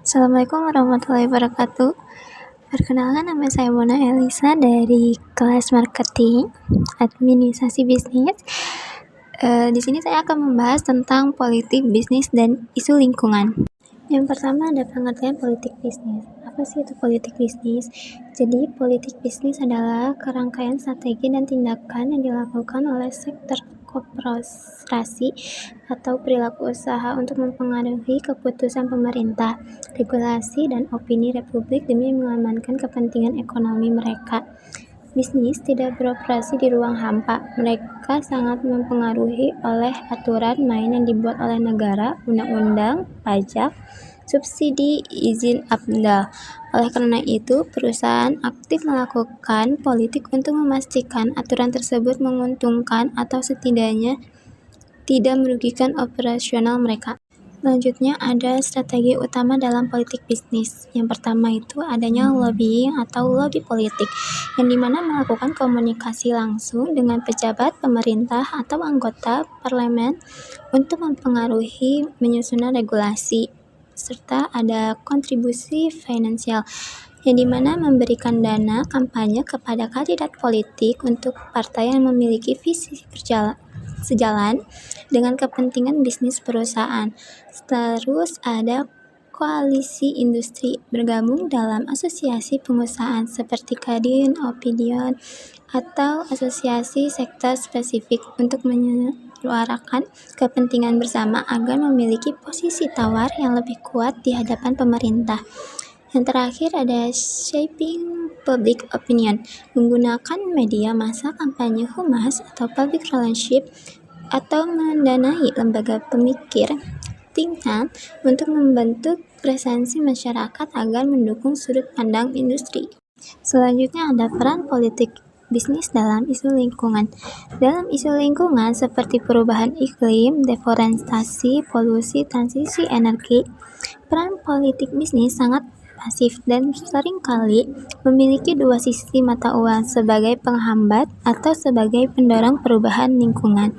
Assalamualaikum warahmatullahi wabarakatuh. Perkenalkan, nama saya Mona Elisa dari kelas marketing administrasi bisnis. Di sini saya akan membahas tentang politik bisnis dan isu lingkungan. Yang pertama ada pengertian politik bisnis. Apa sih itu politik bisnis? Jadi politik bisnis adalah kerangkaian strategi dan tindakan yang dilakukan oleh sektor korporasi atau perilaku usaha untuk mempengaruhi keputusan pemerintah, regulasi, dan opini republik demi mengamankan kepentingan ekonomi mereka. Bisnis tidak beroperasi di ruang hampa. Mereka sangat mempengaruhi oleh aturan main yang dibuat oleh negara, undang-undang, pajak, subsidi, izin APDAL. Oleh karena itu, perusahaan aktif melakukan politik untuk memastikan aturan tersebut menguntungkan atau setidaknya tidak merugikan operasional mereka. Selanjutnya ada strategi utama dalam politik bisnis. Yang pertama itu adanya lobbying atau lobby politik, yang dimana melakukan komunikasi langsung dengan pejabat pemerintah atau anggota parlemen untuk mempengaruhi menyusun regulasi, serta ada kontribusi finansial, yang dimana memberikan dana kampanye kepada kandidat politik untuk partai yang memiliki visi sejalan dengan kepentingan bisnis perusahaan. Terus ada koalisi industri, bergabung dalam asosiasi pengusahaan seperti Kadin, Opinion, atau asosiasi sektor spesifik untuk menyuarakan kepentingan bersama agar memiliki posisi tawar yang lebih kuat di hadapan pemerintah. Yang terakhir ada shaping public opinion, menggunakan media massa, kampanye humas atau public relationship, atau mendanai lembaga pemikir think tank untuk membentuk presensi masyarakat agar mendukung sudut pandang industri. Selanjutnya ada peran politik bisnis dalam isu lingkungan. Dalam isu lingkungan seperti perubahan iklim, deforestasi, polusi, transisi energi, peran politik bisnis sangat pasif dan seringkali memiliki dua sisi mata uang, sebagai penghambat atau sebagai pendorong perubahan lingkungan.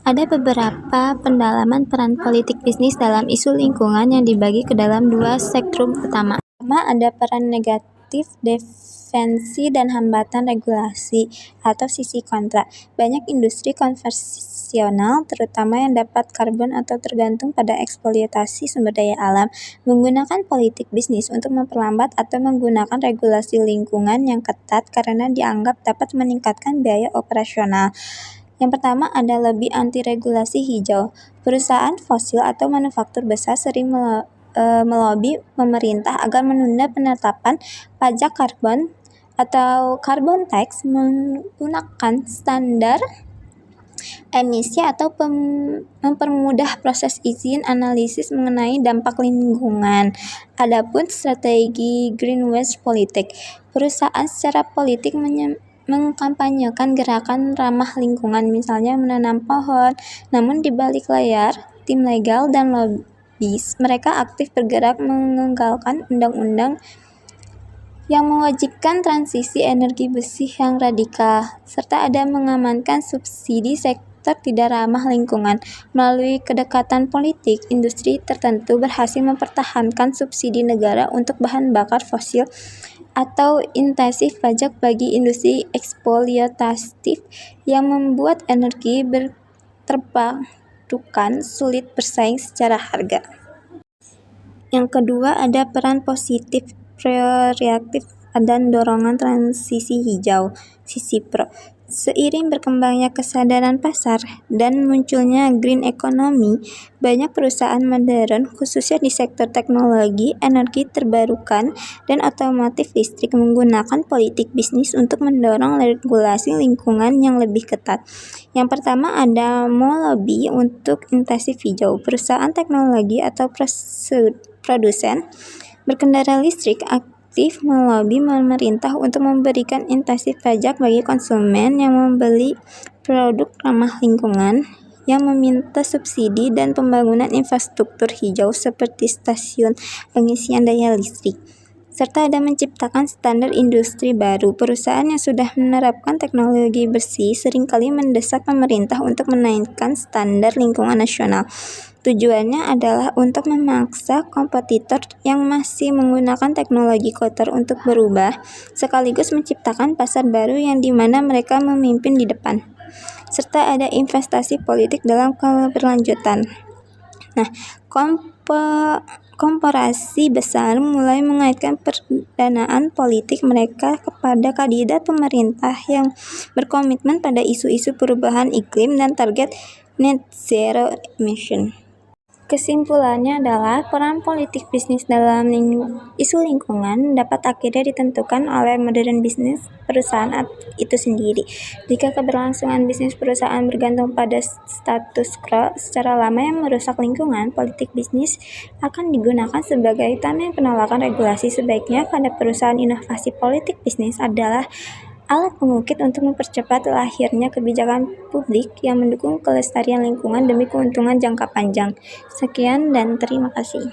Ada beberapa pendalaman peran politik bisnis dalam isu lingkungan yang dibagi ke dalam dua spektrum utama. Pertama, ada peran negatif, defensi dan hambatan regulasi atau sisi kontra. Banyak industri konvensional, terutama yang dapat karbon atau tergantung pada eksploitasi sumber daya alam, menggunakan politik bisnis untuk memperlambat atau menggunakan regulasi lingkungan yang ketat karena dianggap dapat meningkatkan biaya operasional. Yang pertama ada lobby anti-regulasi hijau. Perusahaan fosil atau manufaktur besar sering melobi pemerintah agar menunda penetapan pajak karbon atau carbon tax, menggunakan standar emisi atau mempermudah proses izin analisis mengenai dampak lingkungan. Adapun strategi greenwash politik, perusahaan secara politik mengkampanyekan gerakan ramah lingkungan, misalnya menanam pohon. Namun di balik layar, tim legal dan lobis mereka aktif bergerak menggagalkan undang-undang yang mewajibkan transisi energi bersih yang radikal, serta ada mengamankan subsidi sektor tidak ramah lingkungan. Melalui kedekatan politik, industri tertentu berhasil mempertahankan subsidi negara untuk bahan bakar fosil atau intensif pajak bagi industri eksploitatif yang membuat energi terbarukan sulit bersaing secara harga. Yang kedua ada peran positif proaktif dan dorongan transisi hijau, sisi pro. Seiring berkembangnya kesadaran pasar dan munculnya green economy, banyak perusahaan modern, khususnya di sektor teknologi, energi terbarukan, dan otomotif listrik, menggunakan politik bisnis untuk mendorong regulasi lingkungan yang lebih ketat. Yang pertama ada lobby untuk intensif hijau. Perusahaan teknologi atau produsen berkendara listrik aktif melobi pemerintah untuk memberikan insentif pajak bagi konsumen yang membeli produk ramah lingkungan, yang meminta subsidi dan pembangunan infrastruktur hijau seperti stasiun pengisian daya listrik. serta ada menciptakan standar industri baru. Perusahaan yang sudah menerapkan teknologi bersih seringkali mendesak pemerintah untuk menaikkan standar lingkungan nasional. Tujuannya adalah untuk memaksa kompetitor yang masih menggunakan teknologi kotor untuk berubah, sekaligus menciptakan pasar baru yang dimana mereka memimpin di depan. Serta ada investasi politik dalam keberlanjutan. Nah, korporasi besar mulai mengaitkan pendanaan politik mereka kepada kandidat pemerintah yang berkomitmen pada isu-isu perubahan iklim dan target net zero emission. Kesimpulannya adalah peran politik bisnis dalam isu lingkungan dapat akhirnya ditentukan oleh modern bisnis perusahaan itu sendiri. Jika keberlangsungan bisnis perusahaan bergantung pada status quo secara lama yang merusak lingkungan, politik bisnis akan digunakan sebagai tameng penolakan regulasi. Sebaiknya pada perusahaan inovasi politik bisnis adalah alat pengukit untuk mempercepat lahirnya kebijakan publik yang mendukung kelestarian lingkungan demi keuntungan jangka panjang. Sekian dan terima kasih.